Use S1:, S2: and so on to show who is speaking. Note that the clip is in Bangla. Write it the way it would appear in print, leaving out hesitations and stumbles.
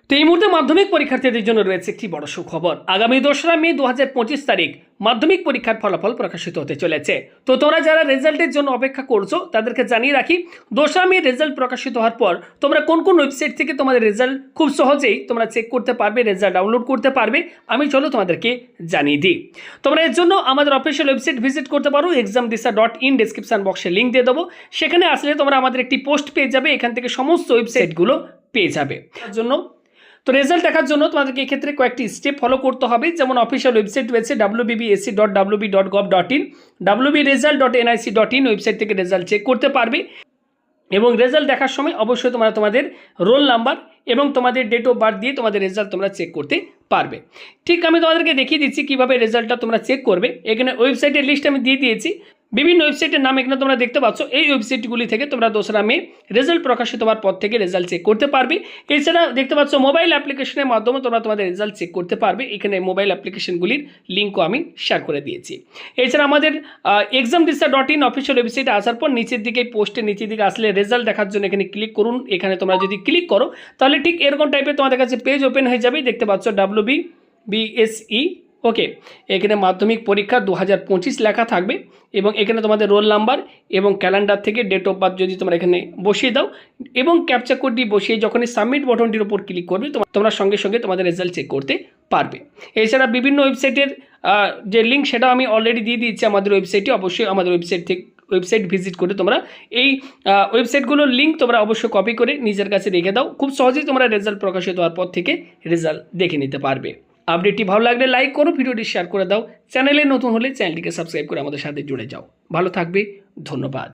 S1: তো এই মুহূর্তে মাধ্যমিক পরীক্ষার্থীদের জন্য রয়েছে একটি বড় সুখবর। আগামী 2রা মে 2025 তারিখ মাধ্যমিক পরীক্ষার ফলাফল প্রকাশিত হতে চলেছে। তো তোমরা যারা রেজাল্টের জন্য অপেক্ষা করছো তাদেরকে জানিয়ে রাখি, 2রা মে রেজাল্ট প্রকাশিত হওয়ার পর তোমরা কোন কোন ওয়েবসাইট থেকে তোমাদের রেজাল্ট খুব সহজেই তোমরা চেক করতে পারবে, রেজাল্ট ডাউনলোড করতে পারবে, আমি চলো তোমাদেরকে জানিয়ে দিই। তোমরা এর জন্য আমাদের অফিসিয়াল ওয়েবসাইট ভিজিট করতে পারো, examdisa.in, ডেসক্রিপশন বক্সে লিঙ্ক দিয়ে দেবো। সেখানে আসলে তোমরা আমাদের একটি পোস্ট পেয়ে যাবে, এখান থেকে সমস্ত ওয়েবসাইটগুলো পেয়ে যাবে। তার জন্য তো রেজাল্ট দেখার জন্য তোমাদেরকে এক্ষেত্রে কয়েকটি স্টেপ ফলো করতে হবে। যেমন অফিসিয়াল ওয়েবসাইট রয়েছে wbbsc.wb.gov.in, wbresult.nic.in, ওয়েবসাইট থেকে রেজাল্ট চেক করতে পারবে। এবং রেজাল্ট দেখার সময় অবশ্যই তোমরা তোমাদের রোল নাম্বার এবং তোমাদের ডেট অফ বার্থ দিয়ে তোমাদের রেজাল্ট তোমরা চেক করতে পারবে। ঠিক আমি তোমাদেরকে দেখিয়ে দিচ্ছি কীভাবে রেজাল্টটা তোমরা চেক করবে। এখানে ওয়েবসাইটের লিস্ট আমি দিয়ে দিয়েছি, বিভিন্ন ওয়েবসাইটের নাম এখানে তোমরা দেখতে পাচ্ছ। এই ওয়েবসাইটগুলি থেকে তোমরা 2রা মে রেজাল্ট প্রকাশিত হওয়ার পর থেকে রেজাল্ট চেক করতে পারবে। এছাড়া দেখতে পাচ্ছ মোবাইল অ্যাপ্লিকেশনের মাধ্যমে তোমরা তোমাদের রেজাল্ট চেক করতে পারবে। এখানে মোবাইল অ্যাপ্লিকেশনগুলির লিঙ্কও আমি শেয়ার করে দিয়েছি। এছাড়া আমাদের examdisa.in অফিসিয়াল ওয়েবসাইটে আসার পর নিচের দিকে পোস্টের নিচের দিকে আসলে রেজাল্ট দেখার জন্য এখানে ক্লিক করুন। এখানে তোমরা যদি ক্লিক করো তাহলে ঠিক এরকম টাইপের তোমাদের কাছে পেজ ওপেন হয়ে যাবে। দেখতে পাচ্ছ WBBSE, ওকে, এখানে মাধ্যমিক পরীক্ষা 2025 লেখা থাকবে এবং এখানে তোমাদের রোল নাম্বার এবং ক্যালেন্ডার থেকে ডেট অফ বার্থ যদি তোমরা এখানে বসিয়ে দাও এবং ক্যাপচা কোডটি বসিয়ে যখনই সাবমিট বাটনটির উপর ক্লিক করবে তোমরা সঙ্গে সঙ্গে তোমাদের রেজাল্ট চেক করতে পারবে। এছাড়া বিভিন্ন ওয়েবসাইটের যে লিঙ্ক সেটাও আমি অলরেডি দিয়ে দিয়েছি আমাদের ওয়েবসাইটে। অবশ্যই আমাদের ওয়েবসাইট ভিজিট করে তোমরা এই ওয়েবসাইটগুলোর লিঙ্ক তোমরা অবশ্যই কপি করে নিজের কাছে রেখে দাও। খুব সহজেই তোমরা রেজাল্ট প্রকাশিত হওয়ার পর থেকে রেজাল্ট দেখে নিতে পারবে। আপডেটটি ভালো লাগলে লাইক করো, ভিডিওটি শেয়ার করে দাও, চ্যানেলে নতুন হলে চ্যানেলটিকে সাবস্ক্রাইব করে আমাদের সাথে জুড়ে যাও। ভালো থাকবে, ধন্যবাদ।